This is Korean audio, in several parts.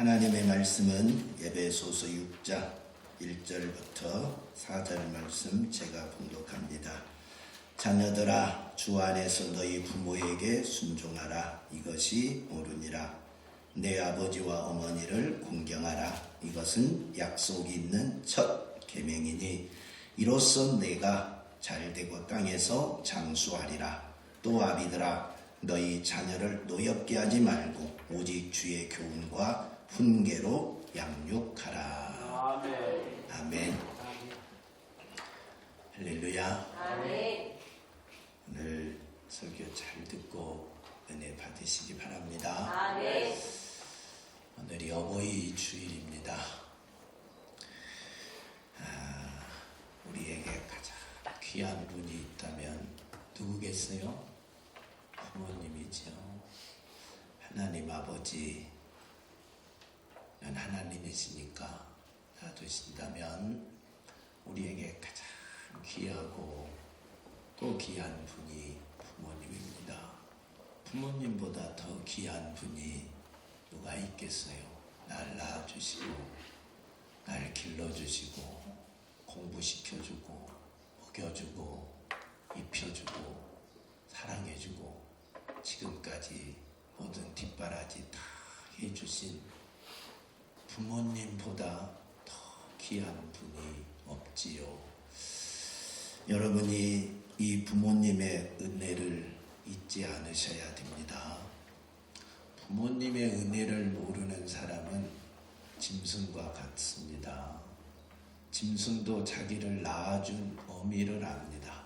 하나님의 말씀은 에베소서 6장 1절부터 4절 말씀 제가 봉독합니다. 자녀들아, 주 안에서 너희 부모에게 순종하라. 이것이 옳으니라. 내 아버지와 어머니를 공경하라. 이것은 약속이 있는 첫 계명이니 이로써 내가 잘되고 땅에서 장수하리라. 또 아비들아, 너희 자녀를 노엽게 하지 말고 오직 주의 교훈과 훈계로 양육하라. 아멘. 아멘. 할렐루야. 아멘. 오늘 설교 잘 듣고 은혜 받으시기 바랍니다. 아멘. 오늘이 어버이 주일입니다. 우리에게 가장 귀한 분이 있다면 누구겠어요? 부모님이죠. 하나님 아버지, 하나님이시니까 놔두신다면 우리에게 가장 귀하고 또 귀한 분이 부모님입니다. 부모님보다 더 귀한 분이 누가 있겠어요? 날 낳아주시고 날 길러주시고 공부시켜주고 먹여주고 입혀주고 사랑해주고 지금까지 모든 뒷바라지 다 해주신 부모님보다 더 귀한 분이 없지요. 여러분이 이 부모님의 은혜를 잊지 않으셔야 됩니다. 부모님의 은혜를 모르는 사람은 짐승과 같습니다. 짐승도 자기를 낳아준 어미를 압니다.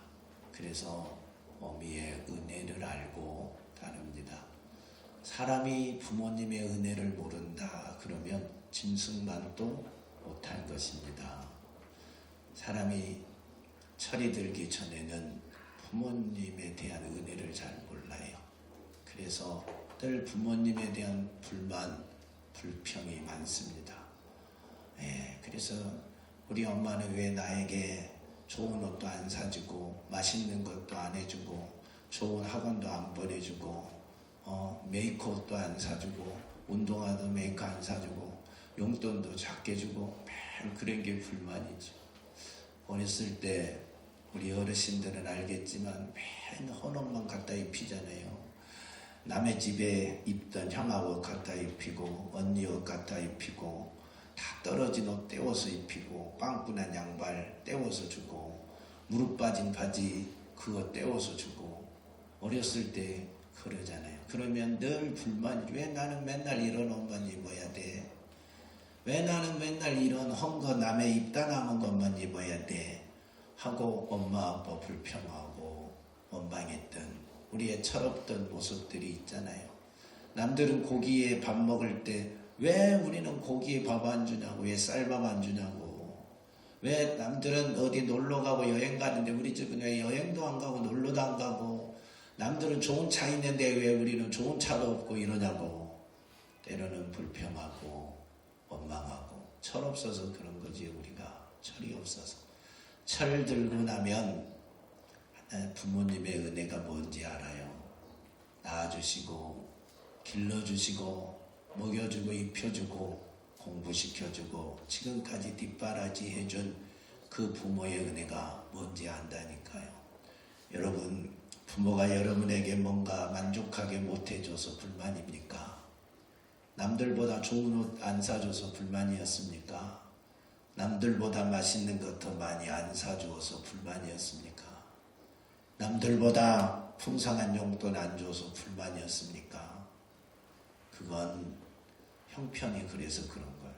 그래서 어미의 은혜를 알고 다릅니다. 사람이 부모님의 은혜를 모른다 그러면 짐승만도 못할 것입니다. 사람이 철이 들기 전에는 부모님에 대한 은혜를 잘 몰라요. 그래서 늘 부모님에 대한 불만, 불평이 많습니다. 그래서 우리 엄마는 왜 나에게 좋은 옷도 안 사주고 맛있는 것도 안 해주고 좋은 학원도 안 보내주고 메이크업도 안 사주고 운동화도 메이크업 안 사주고 용돈도 작게 주고 매일 그런 게 불만이죠. 어렸을 때 우리 어르신들은 알겠지만 맨 헌옷만 갖다 입히잖아요. 남의 집에 입던 형아 옷 갖다 입히고 언니 옷 갖다 입히고 다 떨어진 옷 떼워서 입히고 빵꾸난 양발 떼워서 주고 무릎 빠진 바지 그거 떼워서 주고 어렸을 때 그러잖아요. 그러면 늘 불만이 왜 나는 맨날 이런 옷만 입어야 돼? 왜 나는 맨날 이런 헝거 남의 입다 남은 것만 입어야 돼? 하고 엄마 아빠 불평하고 원망했던 우리의 철없던 모습들이 있잖아요. 남들은 고기에 밥 먹을 때 왜 우리는 고기에 밥 안 주냐고, 왜 쌀밥 안 주냐고, 왜 남들은 어디 놀러 가고 여행 가는데 우리 집은 왜 여행도 안 가고 놀러도 안 가고, 남들은 좋은 차 있는데 왜 우리는 좋은 차도 없고 이러냐고 때로는 불평하고 원망하고 철없어서 그런 거지. 우리가 철이 없어서. 철 들고 나면 부모님의 은혜가 뭔지 알아요. 낳아주시고 길러주시고 먹여주고 입혀주고 공부시켜주고 지금까지 뒷바라지 해준 그 부모의 은혜가 뭔지 안다니까요. 여러분, 부모가 여러분에게 뭔가 만족하게 못해줘서 불만입니까? 남들보다 좋은 옷 안 사줘서 불만이었습니까? 남들보다 맛있는 것 더 많이 안 사주어서 불만이었습니까? 남들보다 풍성한 용돈 안 줘서 불만이었습니까? 그건 형편이 그래서 그런 거예요.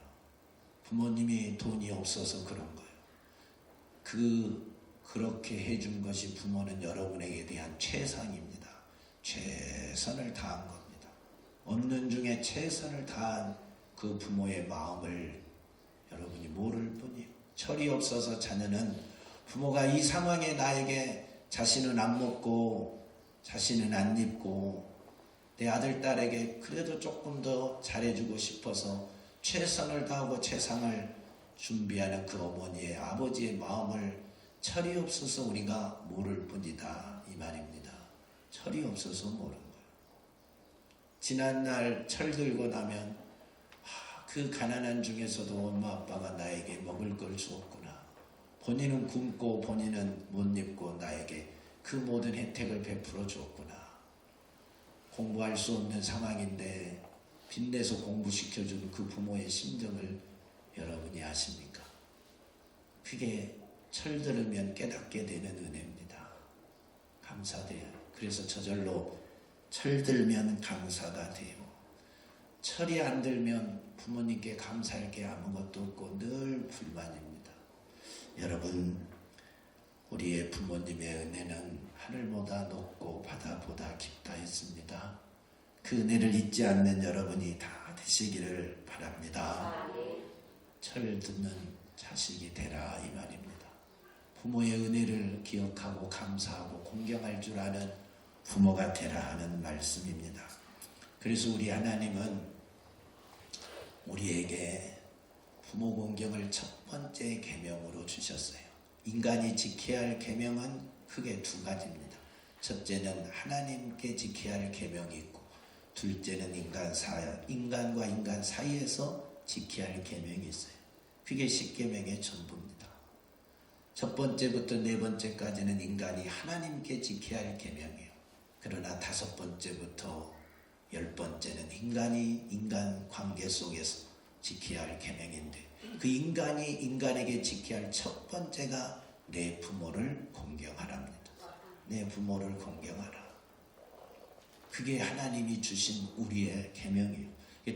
부모님이 돈이 없어서 그런 거예요. 그렇게 해준 것이 부모는 여러분에게 대한 최상입니다. 최선을 다한 겁니다. 없는 중에 최선을 다한 그 부모의 마음을 여러분이 모를 뿐이에요. 철이 없어서 자녀는 부모가 이 상황에 나에게 자신은 안 먹고 자신은 안 입고 내 아들 딸에게 그래도 조금 더 잘해주고 싶어서 최선을 다하고 최상을 준비하는 그 어머니의 아버지의 마음을 철이 없어서 우리가 모를 뿐이다 이 말입니다. 철이 없어서 모르는 거예요. 지난날 철 들고 나면 그 가난한 중에서도 엄마 아빠가 나에게 먹을 걸 주었구나. 본인은 굶고 본인은 못 입고 나에게 그 모든 혜택을 베풀어 주었구나. 공부할 수 없는 상황인데 빚내서 공부시켜준 그 부모의 심정을 여러분이 아십니까? 그게 철들으면 깨닫게 되는 은혜입니다. 감사돼요. 그래서 저절로 철들면 감사가 돼요. 철이 안 들면 부모님께 감사할 게 아무것도 없고 늘 불만입니다. 여러분, 우리의 부모님의 은혜는 하늘보다 높고 바다보다 깊다 했습니다. 그 은혜를 잊지 않는 여러분이 다 되시기를 바랍니다. 철드는 자식이 되라 이 말입니다. 부모의 은혜를 기억하고 감사하고 공경할 줄 아는 부모가 되라 하는 말씀입니다. 그래서 우리 하나님은 우리에게 부모 공경을 첫 번째 계명으로 주셨어요. 인간이 지켜야 할 계명은 크게 두 가지입니다. 첫째는 하나님께 지켜야 할 계명이 있고, 둘째는 인간과 인간 사이에서 지켜야 할 계명이 있어요. 그게 십계명의 전부입니다. 첫 번째부터 네 번째까지는 인간이 하나님께 지켜야 할 계명이에요. 그러나 다섯 번째부터 10번째는 인간이 인간 관계 속에서 지켜야 할 계명인데, 그 인간이 인간에게 지켜야 할 첫 번째가 내 부모를 공경하랍니다. 내 부모를 공경하라. 그게 하나님이 주신 우리의 계명이에요.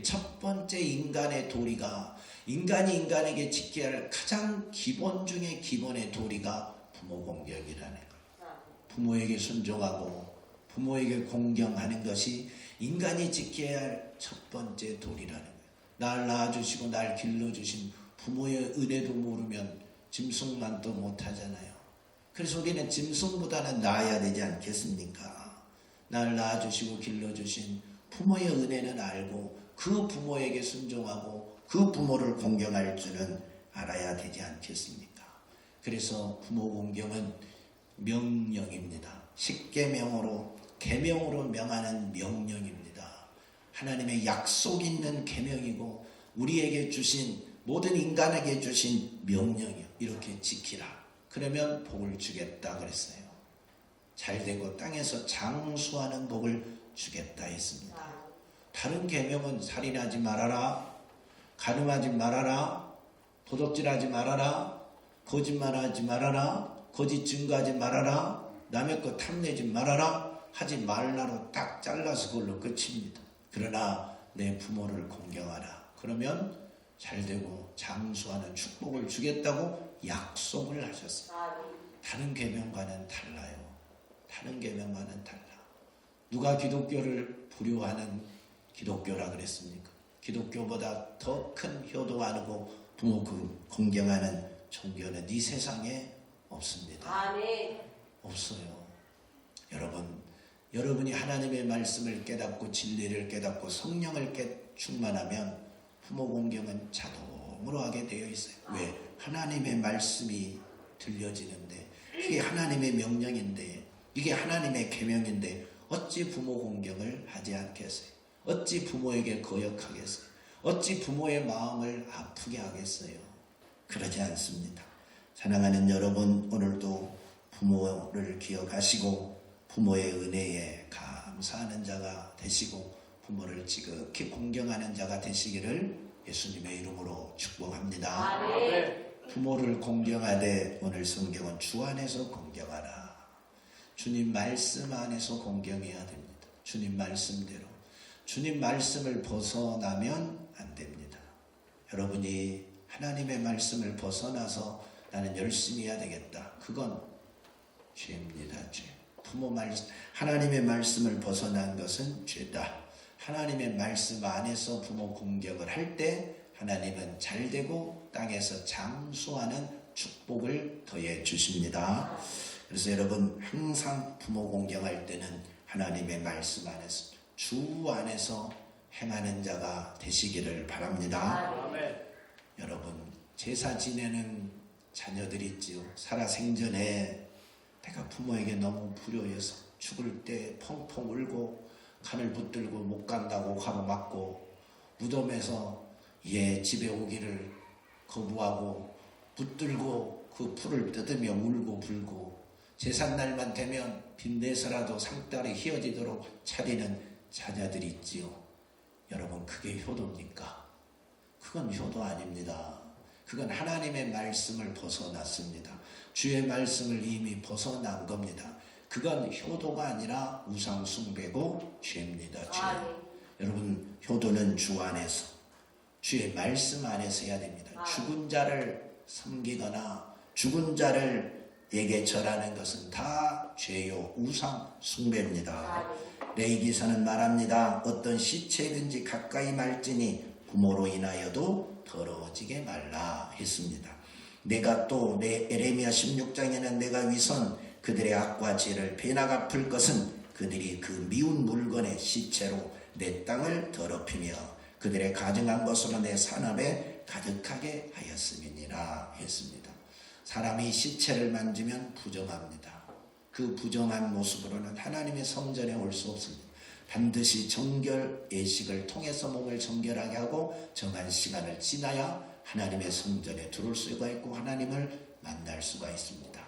첫 번째 인간의 도리가, 인간이 인간에게 지켜야 할 가장 기본 중에 기본의 도리가 부모 공경이라는 거예요. 부모에게 순종하고 부모에게 공경하는 것이 인간이 지켜야 할 첫 번째 도리라는 거예요. 날 낳아주시고 날 길러주신 부모의 은혜도 모르면 짐승만도 못하잖아요. 그래서 우리는 짐승보다는 나아야 되지 않겠습니까? 날 낳아주시고 길러주신 부모의 은혜는 알고 그 부모에게 순종하고 그 부모를 공경할 줄은 알아야 되지 않겠습니까? 그래서 부모 공경은 명령입니다. 십계명으로 계명으로 명하는 명령입니다. 하나님의 약속 있는 계명이고 우리에게 주신 모든 인간에게 주신 명령이요. 이렇게 지키라. 그러면 복을 주겠다 그랬어요. 잘되고 땅에서 장수하는 복을 주겠다 했습니다. 다른 계명은 살인하지 말아라, 간음하지 말아라, 도둑질하지 말아라, 거짓말하지 말아라, 거짓 증거하지 말아라, 남의 것 탐내지 말아라 하지 말라로 딱 잘라서 그걸로 끝입니다. 그러나 내 부모를 공경하라. 그러면 잘되고 장수하는 축복을 주겠다고 약속을 하셨습니다. 다른 계명과는 달라요. 다른 계명과는 달라. 누가 기독교를 부려하는 기독교라 그랬습니까? 기독교보다 더 큰 효도하고 부모 공경하는 종교는 이 세상에 없습니다. 없어요. 여러분이 하나님의 말씀을 깨닫고 진리를 깨닫고 성령을 충만하면 부모 공경은 자동으로 하게 되어 있어요. 왜? 하나님의 말씀이 들려지는데, 그게 하나님의 명령인데, 이게 하나님의 계명인데 어찌 부모 공경을 하지 않겠어요? 어찌 부모에게 거역하겠어요? 어찌 부모의 마음을 아프게 하겠어요? 그러지 않습니다. 사랑하는 여러분, 오늘도 부모를 기억하시고 부모의 은혜에 감사하는 자가 되시고 부모를 지극히 공경하는 자가 되시기를 예수님의 이름으로 축복합니다. 부모를 공경하되 오늘 성경은 주 안에서 공경하라. 주님 말씀 안에서 공경해야 됩니다. 주님 말씀대로. 주님 말씀을 벗어나면 안 됩니다. 여러분이 하나님의 말씀을 벗어나서 나는 열심히 해야 되겠다. 그건 죄입니다. 죄. 하나님의 말씀을 벗어난 것은 죄다. 하나님의 말씀 안에서 부모 공경을 할 때 하나님은 잘되고 땅에서 장수하는 축복을 더해 주십니다. 그래서 여러분 항상 부모 공경할 때는 하나님의 말씀 안에서 주 안에서 행하는 자가 되시기를 바랍니다. 아멘. 여러분 제사 지내는 자녀들이 있지요. 살아생전에 내가 부모에게 너무 불효해서 죽을 때 펑펑 울고 간을 붙들고 못 간다고 가로막고 무덤에서 집에 오기를 거부하고 붙들고 그 풀을 뜯으며 울고 불고 제삿날만 되면 빈대서라도 상다리 휘어지도록 차리는 자녀들이 있지요. 여러분, 그게 효도입니까? 그건 효도 아닙니다. 그건 하나님의 말씀을 벗어났습니다. 주의 말씀을 이미 벗어난 겁니다. 그건 효도가 아니라 우상 숭배고 죄입니다. 죄. 여러분, 효도는 주 안에서, 주의 말씀 안에서 해야 됩니다. 죽은 자를 섬기거나 죽은 자를에게 절하는 것은 다 죄요, 우상 숭배입니다. 레위기서는 말합니다. 어떤 시체든지 가까이 말지니 부모로 인하여도 더러워지게 말라 했습니다. 내가 또 에레미야 16장에는 내가 위선 그들의 악과 죄를 배나 갚을 것은 그들이 그 미운 물건의 시체로 내 땅을 더럽히며 그들의 가증한 것으로 내 산업에 가득하게 하였음이니라 했습니다. 사람이 시체를 만지면 부정합니다. 그 부정한 모습으로는 하나님의 성전에 올 수 없습니다. 반드시 정결 예식을 통해서 몸을 정결하게 하고 정한 시간을 지나야 하나님의 성전에 들어올 수가 있고 하나님을 만날 수가 있습니다.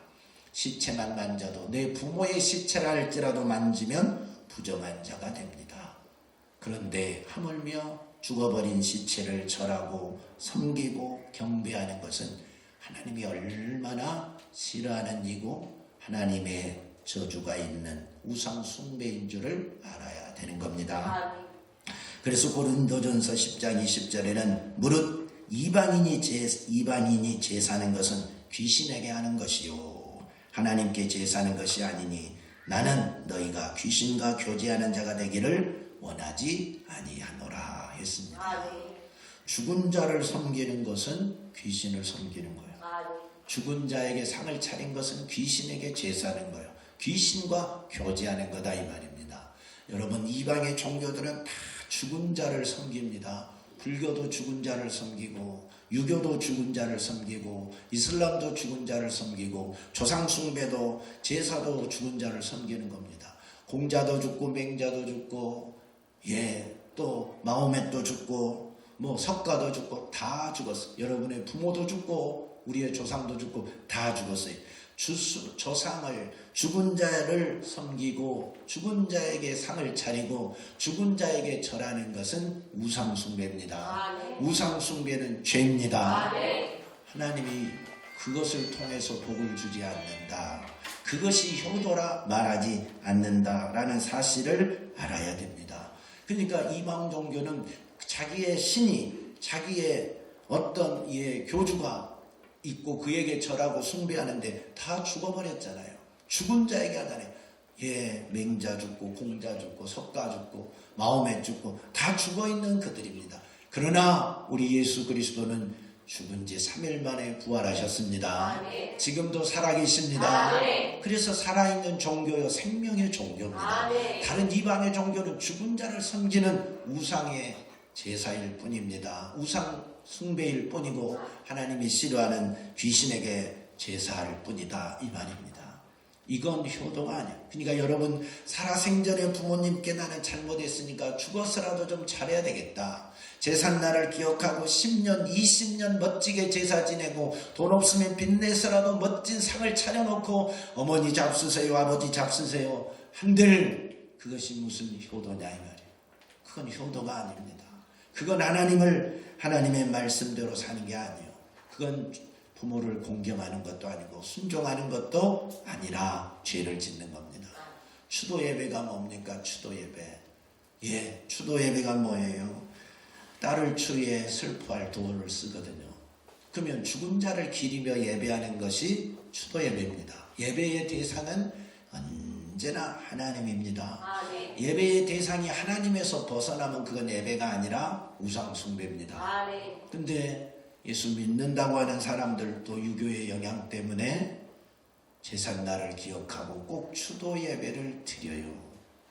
시체만 만져도 내 부모의 시체라 할지라도 만지면 부정한 자가 됩니다. 그런데 하물며 죽어버린 시체를 절하고 섬기고 경배하는 것은 하나님이 얼마나 싫어하는 이고 하나님의 저주가 있는 우상 숭배인 줄을 알아야 되는 겁니다. 그래서 고린도전서 10장 20절에는 무릇 이방인이 제사는 것은 귀신에게 하는 것이요 하나님께 제사는 것이 아니니 나는 너희가 귀신과 교제하는 자가 되기를 원하지 아니하노라 했습니다. 죽은 자를 섬기는 것은 귀신을 섬기는 거예요. 죽은 자에게 상을 차린 것은 귀신에게 제사하는 거예요. 귀신과 교제하는 거다 이 말입니다. 여러분, 이방의 종교들은 다 죽은 자를 섬깁니다. 불교도 죽은 자를 섬기고 유교도 죽은 자를 섬기고 이슬람도 죽은 자를 섬기고 조상 숭배도 제사도 죽은 자를 섬기는 겁니다. 공자도 죽고 맹자도 죽고 또 마호멧도 죽고 석가도 죽고 다 죽었어요. 여러분의 부모도 죽고 우리의 조상도 죽고 다 죽었어요. 조상을 죽은 자를 섬기고 죽은 자에게 상을 차리고 죽은 자에게 절하는 것은 우상 숭배입니다. 우상 숭배는 죄입니다. 하나님이 그것을 통해서 복을 주지 않는다. 그것이 효도라 말하지 않는다라는 사실을 알아야 됩니다. 그러니까 이방 종교는 자기의 신이 자기의 어떤 교주가 있고 그에게 절하고 숭배하는데 다 죽어버렸잖아요. 죽은 자에게 하잖아요. 맹자 죽고 공자 죽고 석가 죽고 마호멧 죽고 다 죽어있는 그들입니다. 그러나 우리 예수 그리스도는 죽은 지 3일 만에 부활하셨습니다. 지금도 살아계십니다. 그래서 살아있는 종교요 생명의 종교입니다. 다른 이방의 종교는 죽은 자를 섬기는 우상의 제사일 뿐입니다. 우상 숭배일 뿐이고 하나님이 싫어하는 귀신에게 제사할 뿐이다 이 말입니다. 이건 효도가 아니에요. 그러니까 여러분, 살아생전에 부모님께 나는 잘못했으니까 죽어서라도 좀 잘해야 되겠다. 제삿날을 기억하고 10년 20년 멋지게 제사 지내고 돈 없으면 빚내서라도 멋진 상을 차려놓고 어머니 잡수세요 아버지 잡수세요 한들 그것이 무슨 효도냐 이 말이에요. 그건 효도가 아닙니다. 그건 하나님의 말씀대로 사는 게 아니에요. 그건 부모를 공경하는 것도 아니고 순종하는 것도 아니라 죄를 짓는 겁니다. 추도 예배가 뭡니까? 추도 예배. 추도 예배가 뭐예요? 딸을 추위에 슬퍼할 도를 쓰거든요. 그러면 죽은 자를 기리며 예배하는 것이 추도 예배입니다. 예배의 대상은 언제나 하나님입니다. 예배의 대상이 하나님에서 벗어나면 그건 예배가 아니라 우상 숭배입니다. 근데 예수 믿는다고 하는 사람들도 유교의 영향 때문에 제삿날을 기억하고 꼭 추도 예배를 드려요.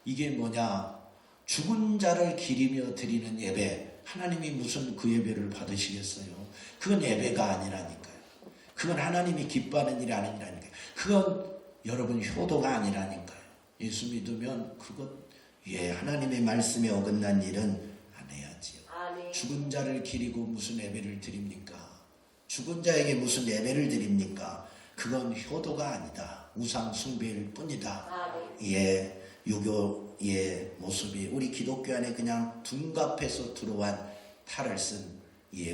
이게 뭐냐? 죽은 자를 기리며 드리는 예배. 하나님이 무슨 그 예배를 받으시겠어요? 그건 예배가 아니라니까요. 그건 하나님이 기뻐하는 일이 아니라니까요. 그건 여러분 효도가 아니라니까요. 예수 믿으면 그것 하나님의 말씀에 어긋난 일은 안 해야지요. 아멘. 죽은 자를 기리고 무슨 예배를 드립니까? 죽은 자에게 무슨 예배를 드립니까? 그건 효도가 아니다. 우상 숭배일 뿐이다. 아멘. 예, 유교의 모습이 우리 기독교 안에 그냥 둔갑해서 들어온 탈을 쓴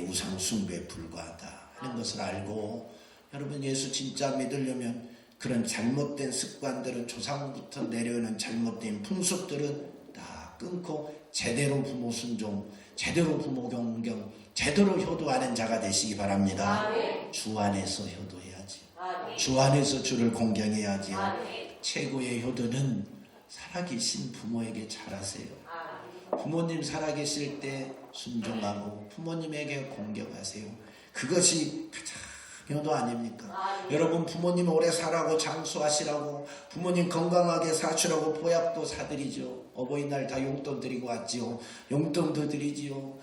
우상 숭배에 불과하다 하는 것을 알고, 여러분 예수 진짜 믿으려면 그런 잘못된 습관들은, 조상부터 내려오는 잘못된 풍습들은 다 끊고 제대로 부모 순종, 제대로 부모 경경, 제대로 효도하는 자가 되시기 바랍니다. 아멘. 주 안에서 효도해야지. 아멘. 주 안에서 주를 공경해야지요. 아멘. 최고의 효도는 살아계신 부모에게 잘하세요. 아멘. 부모님 살아계실 때 순종하고 부모님에게 공경하세요. 그것이 가장 효도 아닙니까? 아멘. 여러분 부모님 오래 살라고 장수하시라고, 부모님 건강하게 사시라고 보약도 사드리죠. 어버이날 다 용돈 드리고 왔지요. 용돈도 드리지요.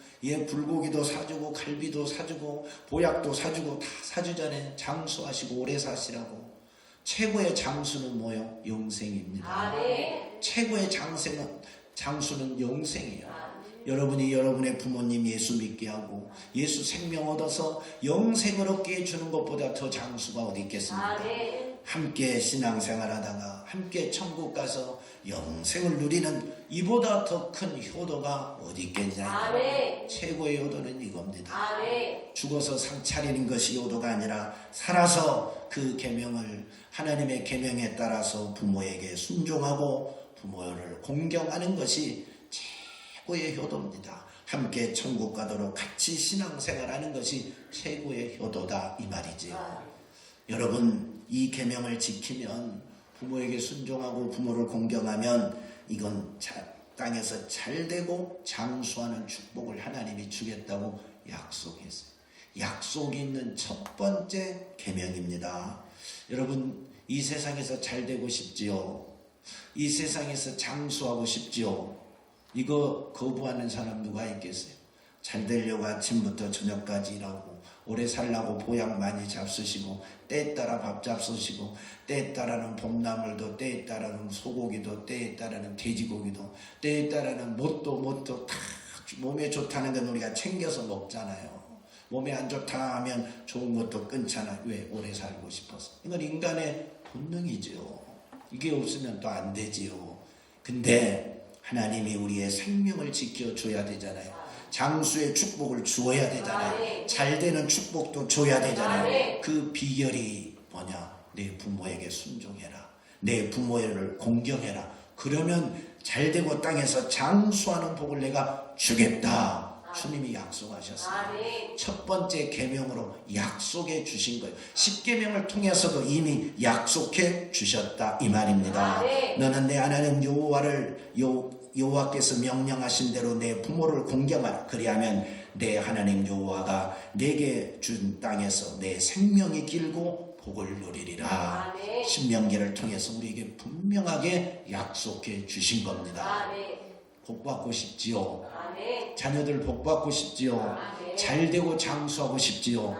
불고기도 사주고 갈비도 사주고 보약도 사주고 다 사주잖아요. 장수하시고 오래 사시라고. 최고의 장수는 뭐요? 영생입니다. 아멘. 최고의 장수는 영생이에요. 여러분이 여러분의 부모님 예수 믿게 하고 예수 생명 얻어서 영생을 얻게 해주는 것보다 더 장수가 어디 있겠습니까? 아멘. 함께 신앙생활 하다가 함께 천국 가서 영생을 누리는 이보다 더 큰 효도가 어디 있겠냐. 아멘. 최고의 효도는 이겁니다. 아멘. 죽어서 상 차리는 것이 효도가 아니라 살아서 그 계명을, 하나님의 계명에 따라서 부모에게 순종하고 부모를 공경하는 것이 최고의 효도입니다. 함께 천국 가도록 같이 신앙생활하는 것이 최고의 효도다 이 말이지요. 여러분 이 계명을 지키면, 부모에게 순종하고 부모를 공경하면 이건 땅에서 잘되고 장수하는 축복을 하나님이 주겠다고 약속했어요. 약속이 있는 첫 번째 계명입니다. 여러분 이 세상에서 잘되고 싶지요? 이 세상에서 장수하고 싶지요? 이거 거부하는 사람 누가 있겠어요? 잘 되려고 아침부터 저녁까지 일하고 오래 살라고 보약 많이 잡수시고 때에 따라 밥 잡수시고 때에 따라는 봄나물도 때에 따라는 소고기도 때에 따라는 돼지고기도 때에 따라는 뭣도 다 몸에 좋다는 건 우리가 챙겨서 먹잖아요. 몸에 안 좋다 하면 좋은 것도 끊잖아요. 왜? 오래 살고 싶어서. 이건 인간의 본능이죠. 이게 없으면 또 안 되지요. 근데 하나님이 우리의 생명을 지켜줘야 되잖아요. 장수의 축복을 주어야 되잖아요. 잘되는 축복도 줘야 되잖아요. 그 비결이 뭐냐? 내 부모에게 순종해라. 내 부모를 공경해라. 그러면 잘되고 땅에서 장수하는 복을 내가 주겠다. 주님이 약속하셨어요. 첫 번째 계명으로 약속해 주신 거예요. 10계명을 통해서도 이미 약속해 주셨다 이 말입니다. 너는 내 하나님 여호와께서 명령하신 대로 내 부모를 공경하라. 그리하면 내 하나님 여호와가 내게 준 땅에서 내 생명이 길고 복을 누리리라. 신명기를 통해서 우리에게 분명하게 약속해 주신 겁니다. 복 받고 싶지요? 자녀들 복 받고 싶지요? 잘되고 장수하고 싶지요?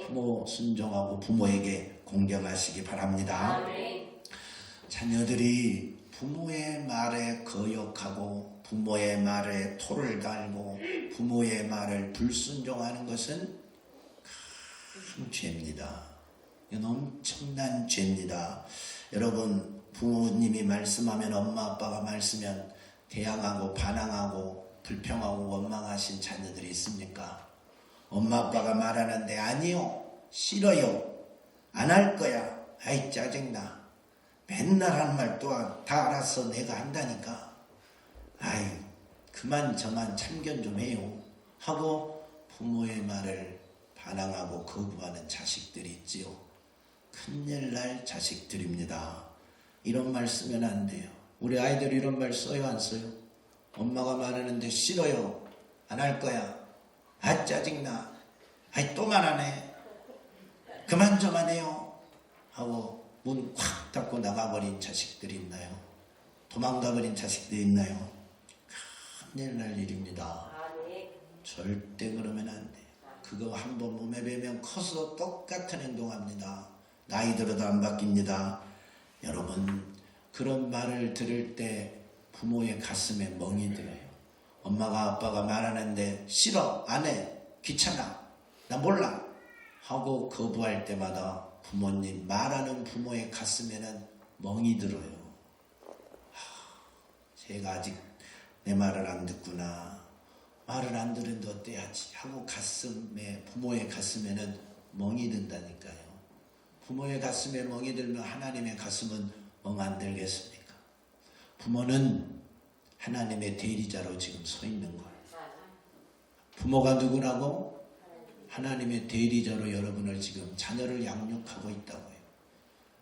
부모 순종하고 부모에게 공경하시기 바랍니다. 자녀들이 부모의 말에 거역하고 부모의 말에 토를 달고 부모의 말을 불순종하는 것은 큰 죄입니다. 이건 엄청난 죄입니다. 여러분 부모님이 말씀하면, 엄마 아빠가 말씀하면 대항하고 반항하고 불평하고 원망하신 자녀들이 있습니까? 엄마 아빠가 말하는데 아니요, 싫어요, 안 할 거야, 아이 짜증나, 맨날 하는 말 또한 다 알아서 내가 한다니까, 아이 그만 저만 참견 좀 해요 하고 부모의 말을 반항하고 거부하는 자식들이 있지요. 큰일 날 자식들입니다. 이런 말 쓰면 안 돼요. 우리 아이들이 이런 말 써요, 안 써요? 엄마가 말하는데 싫어요, 안 할 거야, 아 짜증나, 아이 또 말하네, 그만 좀 하네요 하고 문 확 닫고 나가버린 자식들이 있나요? 도망가버린 자식들이 있나요? 큰일 날 일입니다. 절대 그러면 안 돼요. 그거 한번 몸에 배면 커서 똑같은 행동합니다. 나이 들어도 안 바뀝니다. 여러분 그런 말을 들을 때 부모의 가슴에 멍이 들어요. 엄마가 아빠가 말하는데 싫어, 안 해, 귀찮아, 나 몰라 하고 거부할 때마다 부모님, 말하는 부모의 가슴에는 멍이 들어요. 제가 아직 내 말을 안 듣구나, 말을 안 들은데 어때야지 하고 가슴에, 부모의 가슴에는 멍이 든다니까요. 부모의 가슴에 멍이 들면 하나님의 가슴은 멍 안 들겠습니까? 부모는 하나님의 대리자로 지금 서 있는 거예요. 부모가 누구라고? 하나님의 대리자로 여러분을 지금 자녀를 양육하고 있다고요.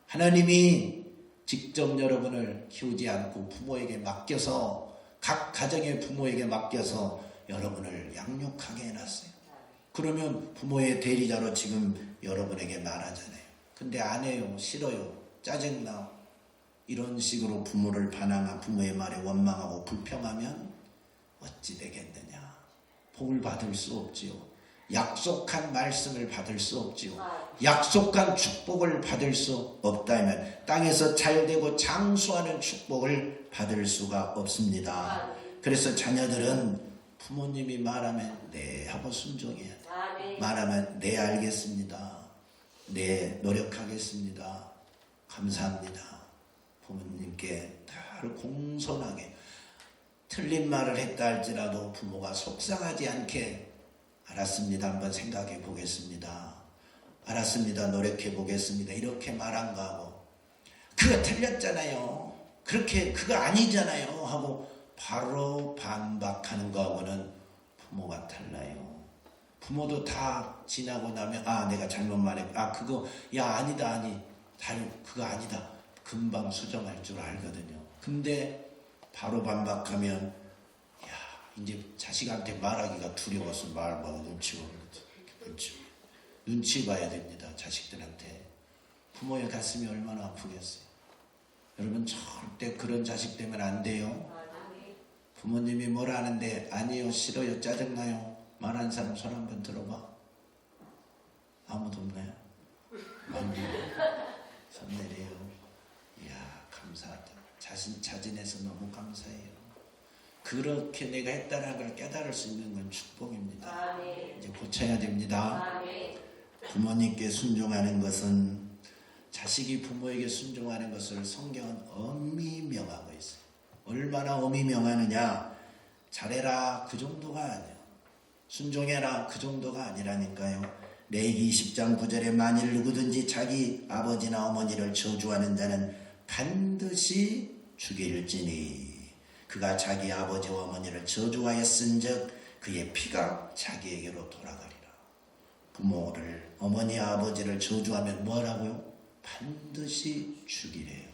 하나님이 직접 여러분을 키우지 않고 부모에게 맡겨서, 각 가정의 부모에게 맡겨서 여러분을 양육하게 해놨어요. 그러면 부모의 대리자로 지금 여러분에게 말하잖아요. 근데 안 해요, 싫어요, 짜증나, 이런 식으로 부모를 반항하고 부모의 말에 원망하고 불평하면 어찌 되겠느냐? 복을 받을 수 없지요. 약속한 말씀을 받을 수 없지요. 약속한 축복을 받을 수 없다면 땅에서 잘되고 장수하는 축복을 받을 수가 없습니다. 그래서 자녀들은 부모님이 말하면 네 하고 순종해야 돼. 말하면 네, 알겠습니다, 네, 노력하겠습니다, 감사합니다. 부모님께 다 공손하게, 틀린 말을 했다 할지라도 부모가 속상하지 않게 알았습니다, 한번 생각해 보겠습니다, 알았습니다, 노력해 보겠습니다, 이렇게 말한 거하고 그거 틀렸잖아요, 그렇게 그거 아니잖아요 하고 바로 반박하는 거하고는 부모가 달라요. 부모도 다 지나고 나면 내가 잘못 말했고 그거 아니다, 아니 그거 아니다, 금방 수정할 줄 알거든요. 근데 바로 반박하면 이제 자식한테 말하기가 두려워서 말하고 눈치 봐야 됩니다. 자식들한테. 부모의 가슴이 얼마나 아프겠어요. 여러분 절대 그런 자식 되면 안 돼요. 부모님이 뭐라 하는데 아니요, 싫어요, 짜증나요 말하는 사람 손 한번 들어봐. 아무도 없나요? 손 내려요. 이야, 감사하다. 자진해서 너무 감사해요. 그렇게 내가 했다는 걸 깨달을 수 있는 건 축복입니다. 이제 고쳐야 됩니다. 부모님께 순종하는 것은, 자식이 부모에게 순종하는 것을 성경은 엄히 명하고 있어요. 얼마나 엄히 명하느냐? 잘해라 그 정도가 아니에요. 순종해라 그 정도가 아니라니까요. 레위기 20장 9절에 만일 누구든지 자기 아버지나 어머니를 저주하는 자는 반드시 죽일지니 그가 자기 아버지와 어머니를 저주하였은즉 그의 피가 자기에게로 돌아가리라. 부모를, 어머니 아버지를 저주하면 뭐라고요? 반드시 죽이래요.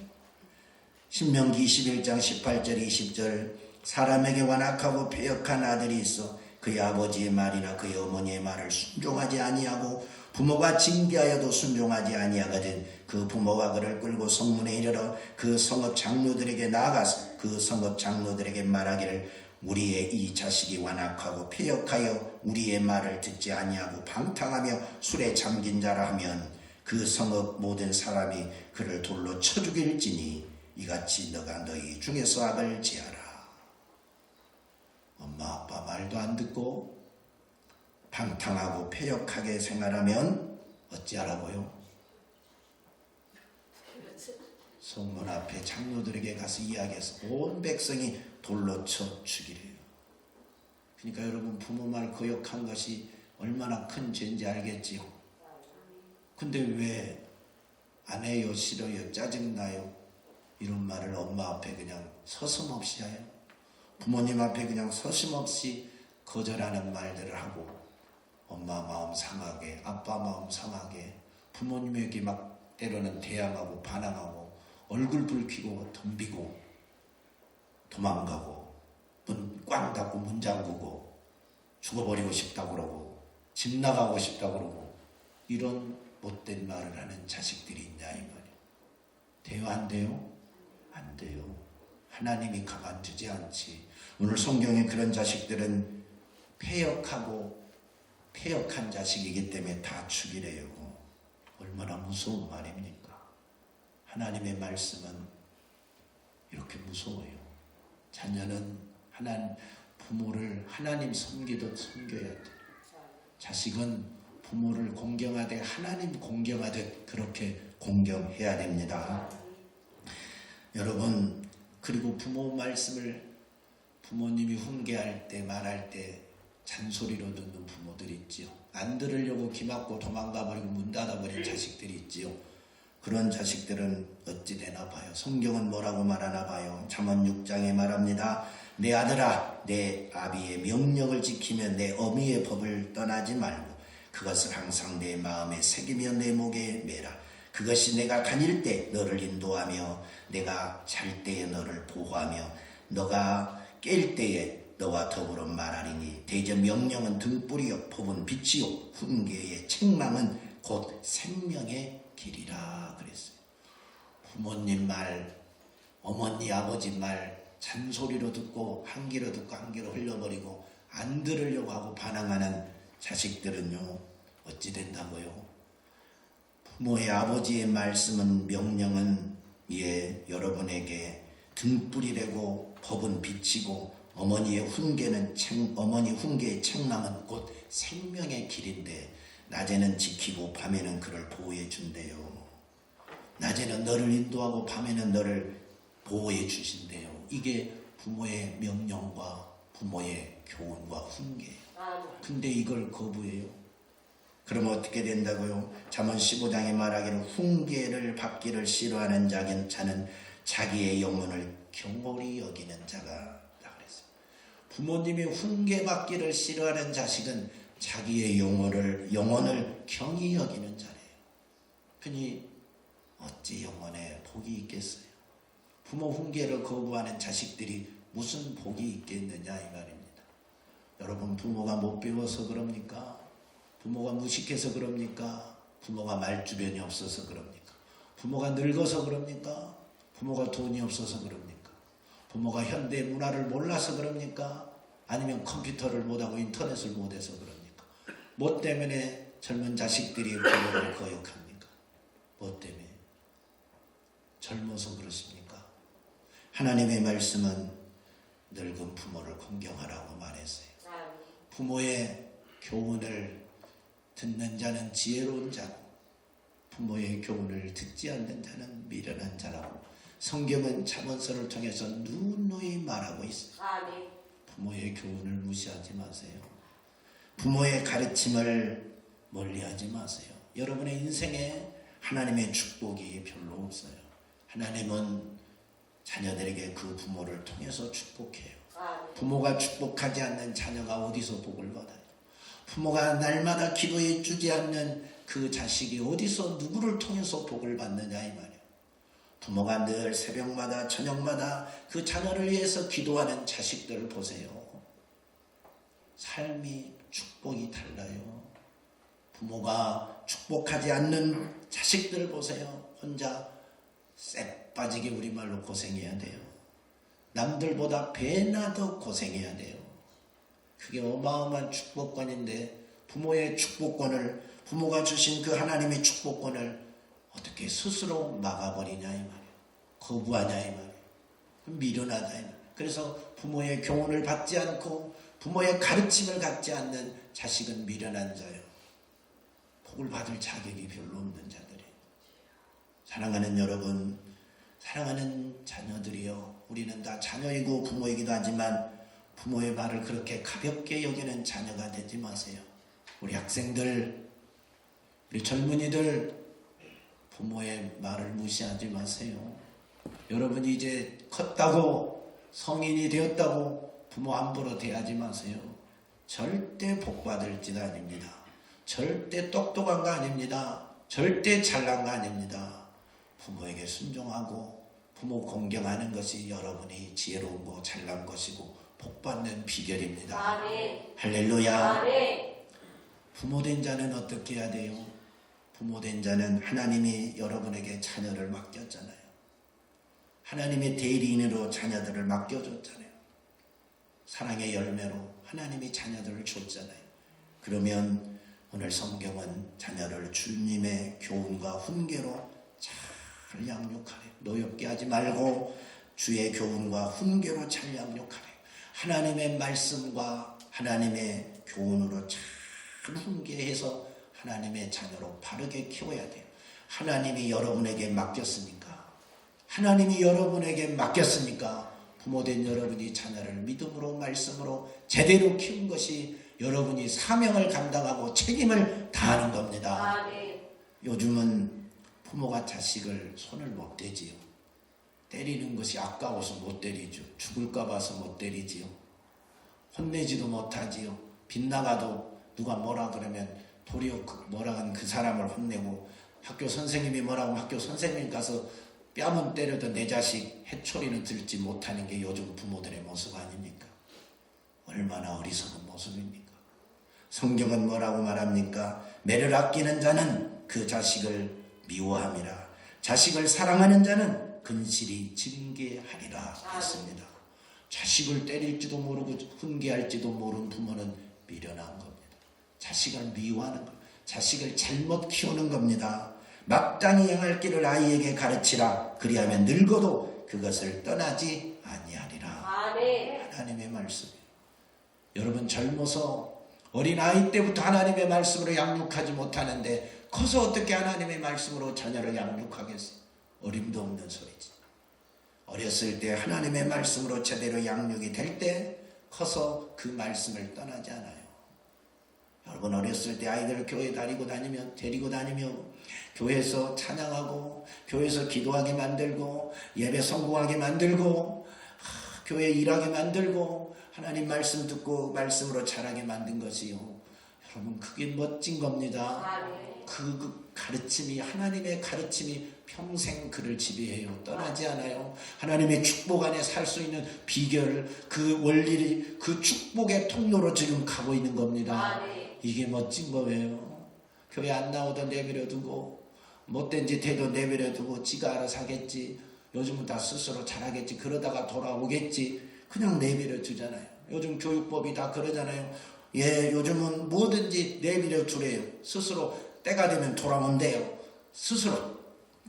신명기 21장 18절 20절 사람에게 완악하고 패역한 아들이 있어 그의 아버지의 말이나 그의 어머니의 말을 순종하지 아니하고 부모가 징계하여도 순종하지 아니하거든 그 부모가 그를 끌고 성문에 이르러 그 성읍 장로들에게 나아가서 그 성읍 장로들에게 말하기를 우리의 이 자식이 완악하고 패역하여 우리의 말을 듣지 아니하고 방탕하며 술에 잠긴 자라 하면 그 성읍 모든 사람이 그를 돌로 쳐 죽일지니 이같이 너가 너희 중에서 악을 지하라. 엄마 아빠 말도 안 듣고 방탕하고 패역하게 생활하면 어찌하라고요? 성문 앞에 장로들에게 가서 이야기해서 온 백성이 돌로 쳐 죽이래요. 그러니까 여러분 부모 말 거역한 것이 얼마나 큰 죄인지 알겠지요. 근데 왜 안 해요, 싫어요, 짜증나요 이런 말을 엄마 앞에 그냥 서슴없이 해요? 부모님 앞에 그냥 서슴없이 거절하는 말들을 하고 엄마 마음 상하게, 아빠 마음 상하게, 부모님에게 막 때로는 대항하고 반항하고 얼굴 붉히고 덤비고 도망가고 문 꽝 닫고 문 잠그고 죽어버리고 싶다고 그러고 집 나가고 싶다고 그러고 이런 못된 말을 하는 자식들이 있냐 이 말이에요. 돼요, 안 돼요? 안 돼요. 하나님이 가만두지 않지. 오늘 성경에 그런 자식들은 패역한 자식이기 때문에 다 죽이래요. 얼마나 무서운 말입니까? 하나님의 말씀은 이렇게 무서워요. 자녀는 부모를 하나님 섬기듯 섬겨야 돼. 자식은 부모를 공경하되 하나님 공경하듯 그렇게 공경해야 됩니다. 여러분, 그리고 부모 말씀을 부모님이 훈계할 때 말할 때 잔소리로 듣는 부모들 있지요. 안 들으려고 귀 막고 도망가 버리고 문 닫아 버린 자식들이 있지요. 그런 자식들은 어찌 되나 봐요. 성경은 뭐라고 말하나 봐요. 잠언 6장에 말합니다. 내 아들아, 내 아비의 명령을 지키며 내 어미의 법을 떠나지 말고 그것을 항상 내 마음에 새기며 내 목에 매라. 그것이 내가 다닐 때 너를 인도하며 내가 잘 때에 너를 보호하며 너가 깰 때에 너와 더불어 말하리니 대저 명령은 등불이요 법은 빛이요 훈계의 책망은 곧 생명의 길이라 그랬어요. 부모님 말, 어머니 아버지 말 잔소리로 듣고 한 귀로 듣고 한 귀로 흘려버리고 안 들으려고 하고 반항하는 자식들은요 어찌 된다고요? 부모의 아버지의 말씀은 명령은 여러분에게 등불이 되고 법은 빛이고 어머니의 훈계의 책망은 곧 생명의 길인데 낮에는 지키고 밤에는 그를 보호해 준대요. 낮에는 너를 인도하고 밤에는 너를 보호해 주신대요. 이게 부모의 명령과 부모의 교훈과 훈계예요. 근데 이걸 거부해요. 그러면 어떻게 된다고요? 잠언 15장에 말하기를 훈계를 받기를 싫어하는 자는 자기의 영혼을 경홀히 여기는 자가 그랬어요. 부모님이 훈계받기를 싫어하는 자식은 자기의 영혼을 경히 여기는 자래요. 그니 어찌 영혼에 복이 있겠어요? 부모 훈계를 거부하는 자식들이 무슨 복이 있겠느냐 이 말입니다. 여러분, 부모가 못 배워서 그럽니까? 부모가 무식해서 그럽니까? 부모가 말주변이 없어서 그럽니까? 부모가 늙어서 그럽니까? 부모가 돈이 없어서 그럽니까? 부모가 현대 문화를 몰라서 그럽니까? 아니면 컴퓨터를 못하고 인터넷을 못해서 그럽니까? 뭐 때문에 젊은 자식들이 부모를 거역합니까? 뭐 때문에? 젊어서 그렇습니까? 하나님의 말씀은 늙은 부모를 공경하라고 말했어요. 부모의 교훈을 듣는 자는 지혜로운 자고 부모의 교훈을 듣지 않는 자는 미련한 자라고 성경은 잠언서를 통해서 누누이 말하고 있어요. 부모의 교훈을 무시하지 마세요. 부모의 가르침을 멀리하지 마세요. 여러분의 인생에 하나님의 축복이 별로 없어요. 하나님은 자녀들에게 그 부모를 통해서 축복해요. 부모가 축복하지 않는 자녀가 어디서 복을 받아요? 부모가 날마다 기도해 주지 않는 그 자식이 어디서 누구를 통해서 복을 받느냐 이 말이에요. 부모가 늘 새벽마다 저녁마다 그 자녀를 위해서 기도하는 자식들을 보세요. 삶이 축복이 달라요. 부모가 축복하지 않는 자식들을 보세요. 혼자 쎄 빠지게 우리말로 고생해야 돼요. 남들보다 배나 더 고생해야 돼요. 그게 어마어마한 축복권인데 부모의 축복권을 부모가 주신 그 하나님의 축복권을 어떻게 스스로 막아버리냐 이 말이에요. 거부하냐 이 말이에요. 미련하다 이 말이에요. 그래서 부모의 교훈을 받지 않고 부모의 가르침을 갖지 않는 자식은 미련한 자예요. 복을 받을 자격이 별로 없는 자들이에요. 사랑하는 여러분, 사랑하는 자녀들이요. 우리는 다 자녀이고 부모이기도 하지만 부모의 말을 그렇게 가볍게 여기는 자녀가 되지 마세요. 우리 학생들, 우리 젊은이들 부모의 말을 무시하지 마세요. 여러분이 이제 컸다고 성인이 되었다고 부모 함부로 대하지 마세요. 절대 복 받을 짓 아닙니다. 절대 똑똑한 거 아닙니다. 절대 잘난 거 아닙니다. 부모에게 순종하고 부모 공경하는 것이 여러분이 지혜로운 거 잘난 것이고 복받는 비결입니다. 할렐루야. 부모된 자는 어떻게 해야 돼요? 부모된 자는 하나님이 여러분에게 자녀를 맡겼잖아요. 하나님의 대리인으로 자녀들을 맡겨줬잖아요. 사랑의 열매로 하나님이 자녀들을 줬잖아요. 그러면 오늘 성경은 자녀를 주님의 교훈과 훈계로 잘 양육하래요. 노엽게 하지 말고 주의 교훈과 훈계로 잘 양육하래요. 하나님의 말씀과 하나님의 교훈으로 잘 훈계해서 하나님의 자녀로 바르게 키워야 돼요. 하나님이 여러분에게 맡겼습니까? 하나님이 여러분에게 맡겼습니까? 부모된 여러분이 자녀를 믿음으로 말씀으로 제대로 키운 것이 여러분이 사명을 감당하고 책임을 다하는 겁니다. 요즘은 부모가 자식을 손을 못 대지요. 때리는 것이 아까워서 못 때리죠. 죽을까 봐서 못 때리지요. 혼내지도 못하지요. 빗나가도 누가 뭐라 그러면 도리어 뭐라 하는 그 사람을 혼내고, 학교 선생님이 뭐라고 학교 선생님 가서 뺨은 때려도 내 자식 해초리는 들지 못하는 게 요즘 부모들의 모습 아닙니까? 얼마나 어리석은 모습입니까? 성경은 뭐라고 말합니까? 매를 아끼는 자는 그 자식을 미워함이라. 자식을 사랑하는 자는 근실히 징계하리라 했습니다. 자식을 때릴지도 모르고 훈계할지도 모르는 부모는 미련한 겁니다. 자식을 미워하는 겁니다. 자식을 잘못 키우는 겁니다. 마땅히 행할 길을 아이에게 가르치라. 그리하면 늙어도 그것을 떠나지 아니하리라. 하나님의 말씀이에요. 여러분 젊어서 어린아이 때부터 하나님의 말씀으로 양육하지 못하는데 커서 어떻게 하나님의 말씀으로 자녀를 양육하겠어요? 어림도 없는 소리지. 어렸을 때 하나님의 말씀으로 제대로 양육이 될 때 커서 그 말씀을 떠나지 않아요. 여러분 어렸을 때 아이들을 교회 데리고 다니면 교회에서 찬양하고 교회에서 기도하게 만들고 예배 성공하게 만들고 교회 일하게 만들고 하나님 말씀 듣고 말씀으로 자라게 만든 것이요. 여러분 그게 멋진 겁니다. 그 가르침이 하나님의 가르침이 평생 그를 지배해요. 떠나지 않아요. 하나님의 축복 안에 살 수 있는 비결을 그 원리를 그 축복의 통로로 지금 가고 있는 겁니다. 이게 멋진 거예요. 교회 안 나오던 내버려 두고 못된 짓 해도 내버려 두고 지가 알아서 하겠지. 요즘은 다 스스로 잘하겠지. 그러다가 돌아오겠지. 그냥 내버려 두잖아요. 요즘 교육법이 다 그러잖아요. 요즘은 뭐든지 내버려 두래요. 스스로 때가 되면 돌아온대요. 스스로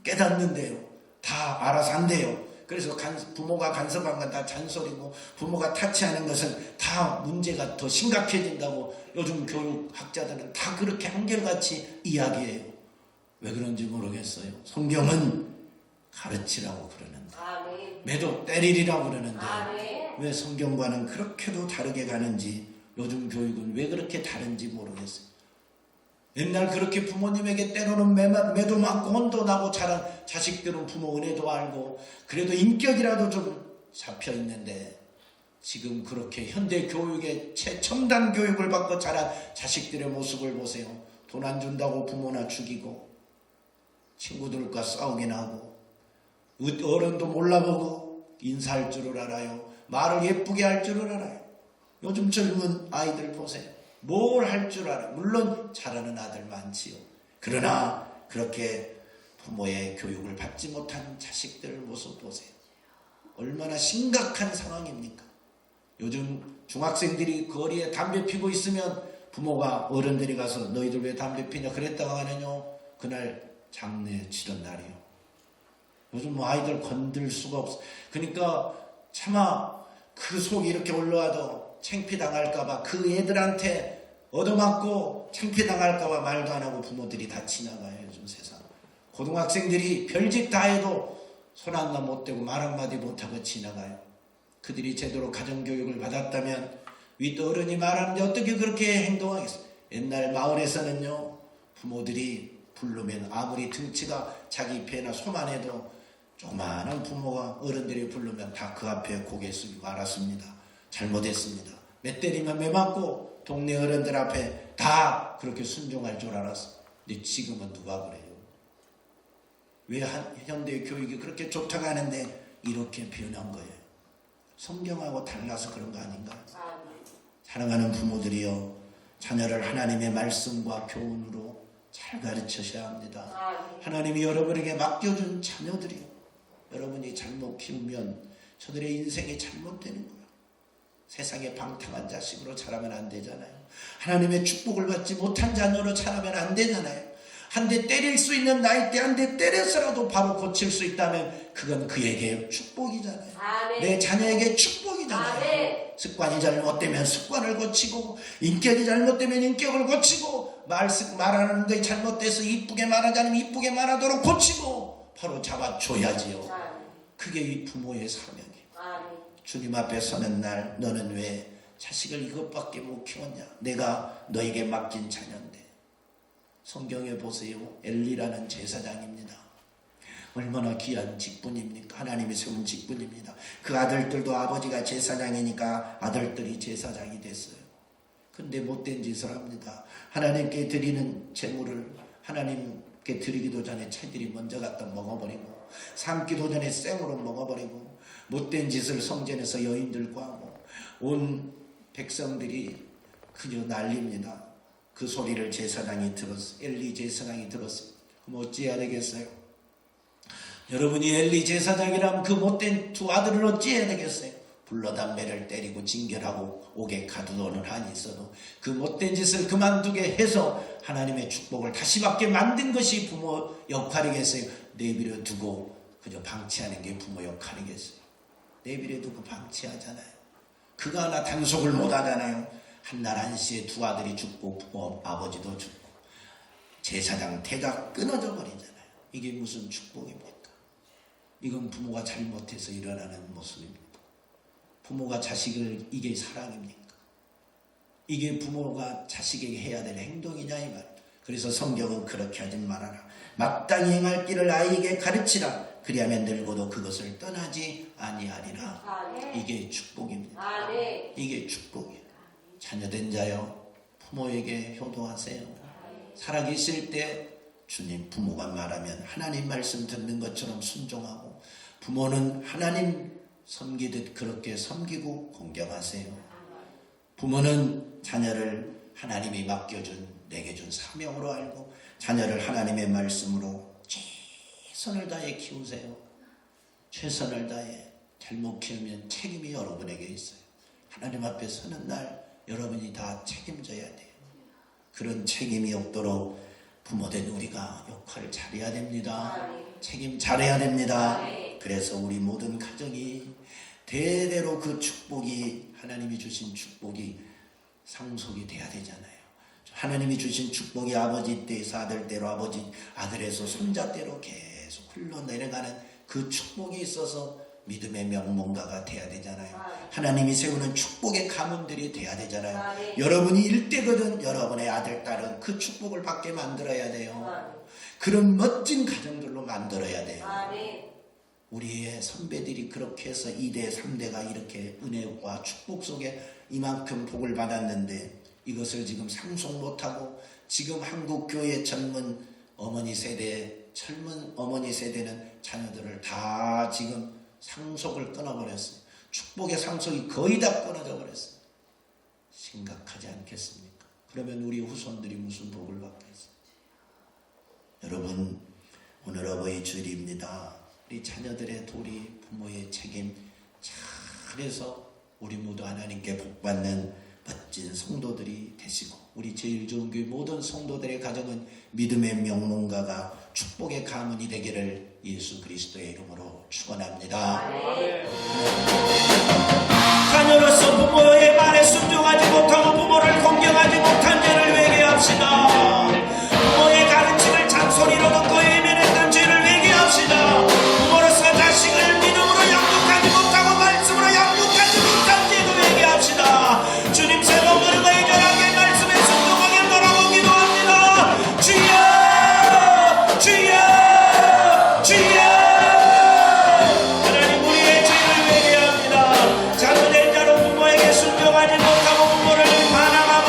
깨닫는데요. 다 알아서 한대요. 그래서 부모가 간섭한 건 다 잔소리고 부모가 타치하는 것은 다 문제가 더 심각해진다고 요즘 교육학자들은 다 그렇게 한결같이 이야기해요. 왜 그런지 모르겠어요. 성경은 가르치라고 그러는데 매도 때리리라고 그러는데 왜 성경과는 그렇게도 다르게 가는지 요즘 교육은 왜 그렇게 다른지 모르겠어요. 옛날 그렇게 부모님에게 때로는 매도 맞고 혼도 나고 자란 자식들은 부모 은혜도 알고 그래도 인격이라도 좀 잡혀있는데 지금 그렇게 현대 교육의 최첨단 교육을 받고 자란 자식들의 모습을 보세요. 돈 안 준다고 부모나 죽이고 친구들과 싸우기나 하고 어른도 몰라보고 인사할 줄을 알아요. 말을 예쁘게 할 줄을 알아요. 요즘 젊은 아이들 보세요. 뭘 할 줄 알아. 물론 잘하는 아들 많지요. 그러나 그렇게 부모의 교육을 받지 못한 자식들 모습 보세요. 얼마나 심각한 상황입니까? 요즘 중학생들이 거리에 담배 피고 있으면 부모가 어른들이 가서 너희들 왜 담배 피냐 그랬다가 하느뇨. 그날 장례 치른 날이요. 요즘 뭐 아이들 건들 수가 없어. 그러니까 차마 그 속이 이렇게 올라와도 창피당할까봐 그 애들한테 얻어맞고 창피당할까봐 말도 안 하고 부모들이 다 지나가요. 요즘 세상. 고등학생들이 별짓 다 해도 손 하나 못 대고 말 한마디 못하고 지나가요. 그들이 제대로 가정교육을 받았다면 윗어른이 말하는데 어떻게 그렇게 행동하겠어요? 옛날 마을에서는요. 부모들이 부르면 아무리 등치가 자기 배나 소만 해도 조그마한 부모가 어른들이 부르면 다 그 앞에 고개 숙이고 알았습니다. 잘못했습니다. 매 때리면 매 맞고 동네 어른들 앞에 다 그렇게 순종할 줄 알았어. 근데 지금은 누가 그래요? 왜 현대 교육이 그렇게 좋다고 하는데 이렇게 변한 거예요? 성경하고 달라서 그런 거 아닌가? 사랑하는 부모들이요. 자녀를 하나님의 말씀과 교훈으로 잘 가르치셔야 합니다. 하나님이 여러분에게 맡겨준 자녀들이요. 여러분이 잘못 키우면 저들의 인생이 잘못되는 거예요. 세상에 방탕한 자식으로 자라면 안 되잖아요. 하나님의 축복을 받지 못한 자녀로 자라면 안 되잖아요. 한 대 때릴 수 있는 나이대 한 대 때려서라도 바로 고칠 수 있다면 그건 그에게 축복이잖아요. 아멘. 내 자녀에게 축복이잖아요. 아멘. 습관이 잘못되면 습관을 고치고, 인격이 잘못되면 인격을 고치고, 말하는 게 잘못돼서 이쁘게 말하지 않으면 이쁘게 말하도록 고치고 바로 잡아줘야지요. 아멘. 그게 이 부모의 사명이에요. 아멘. 주님 앞에 서는 날 너는 왜 자식을 이것밖에 못 키웠냐? 내가 너에게 맡긴 자녀인데. 성경에 보세요. 엘리라는 제사장입니다. 얼마나 귀한 직분입니까? 하나님이 세운 직분입니다. 그 아들들도 아버지가 제사장이니까 아들들이 제사장이 됐어요. 근데 못된 짓을 합니다. 하나님께 드리는 제물을 하나님께 드리기도 전에 채들이 먼저 갖다 먹어버리고, 삶기도 전에 생으로 먹어버리고, 못된 짓을 성전에서 여인들과 하고 온 백성들이 그저 난립니다. 그 소리를 제사장이 들었어요. 엘리 제사장이 들었어요. 그럼 어찌해야 되겠어요? 여러분이 엘리 제사장이라면 그 못된 두 아들을 어찌해야 되겠어요? 불러 담배를 때리고 징결하고 옥에 가두어놓은 한이 있어도 그 못된 짓을 그만두게 해서 하나님의 축복을 다시 받게 만든 것이 부모 역할이겠어요? 내버려 두고 그저 방치하는 게 부모 역할이겠어요? 내버려 두고 방치하잖아요. 그거 하나 단속을 못하잖아요. 한날 한시에 두 아들이 죽고 부모 아버지도 죽고 제사장 태가 끊어져 버리잖아요. 이게 무슨 축복입니까? 이건 부모가 잘못해서 일어나는 모습입니다. 부모가 자식을, 이게 사랑입니까? 이게 부모가 자식에게 해야 될 행동이냐 이 말. 그래서 성경은 그렇게 하지 말아라. 마땅히 행할 길을 아이에게 가르치라. 그리하면 늙어도 그것을 떠나지 아니하리라. 아멘. 이게 축복입니다. 아멘. 이게 축복이에요. 자녀된 자요, 부모에게 효도하세요. 살아계실 때 주님, 부모가 말하면 하나님 말씀 듣는 것처럼 순종하고, 부모는 하나님 섬기듯 그렇게 섬기고 공경하세요. 부모는 자녀를 하나님이 맡겨준, 내게 준 사명으로 알고 자녀를 하나님의 말씀으로 최선을 다해 키우세요. 최선을 다해. 잘못 키우면 책임이 여러분에게 있어요. 하나님 앞에 서는 날 여러분이 다 책임져야 돼요. 그런 책임이 없도록 부모된 우리가 역할을 잘해야 됩니다. 책임 잘해야 됩니다. 그래서 우리 모든 가정이 대대로 그 축복이, 하나님이 주신 축복이 상속이 돼야 되잖아요. 하나님이 주신 축복이 아버지 때에서 아들 때로, 아버지 아들에서 손자 때로 계속 흘러내려가는 그 축복이 있어서 믿음의 명문가가 돼야 되잖아요. 하나님이 세우는 축복의 가문들이 돼야 되잖아요. 여러분이 일대거든 여러분의 아들, 딸은 그 축복을 받게 만들어야 돼요. 그런 멋진 가정들로 만들어야 돼요. 우리의 선배들이 그렇게 해서 2대, 3대가 이렇게 은혜와 축복 속에 이만큼 복을 받았는데, 이것을 지금 상속 못하고 지금 한국 교회 젊은 어머니 세대, 젊은 어머니 세대는 자녀들을 다 지금 상속을 끊어버렸어요. 축복의 상속이 거의 다 끊어져 버렸어요. 심각하지 않겠습니까? 그러면 우리 후손들이 무슨 복을 받겠어요? 여러분, 오늘 어버이 주일입니다. 우리 자녀들의 도리, 부모의 책임 잘해서 우리 모두 하나님께 복받는 멋진 성도들이 되시고, 우리 제일 좋은 교회 모든 성도들의 가정은 믿음의 명문가가 축복의 가문이 되기를 예수 그리스도의 이름으로 축원합니다. 자녀로서 부모의 말에 순종하지 못하고 부모를 공경하지 못한 죄를 회개합시다. 부모의 가르침을 잔소리로 듣고 외면했던 죄를 회개합시다. 부모로서 자식을 믿음으로 양육하지 못하고 말씀으로 양육하지 못한 죄도 회개합시다. 주님 새로운 은혜가 이전하게 말씀에 순종하게 바라고 기도합니다. 주여, 주여, 주여. 하나님, 우리의 죄를 회개합니다. 잘못된 자로 부모에게 순종하지 못하고 부모를 반항하고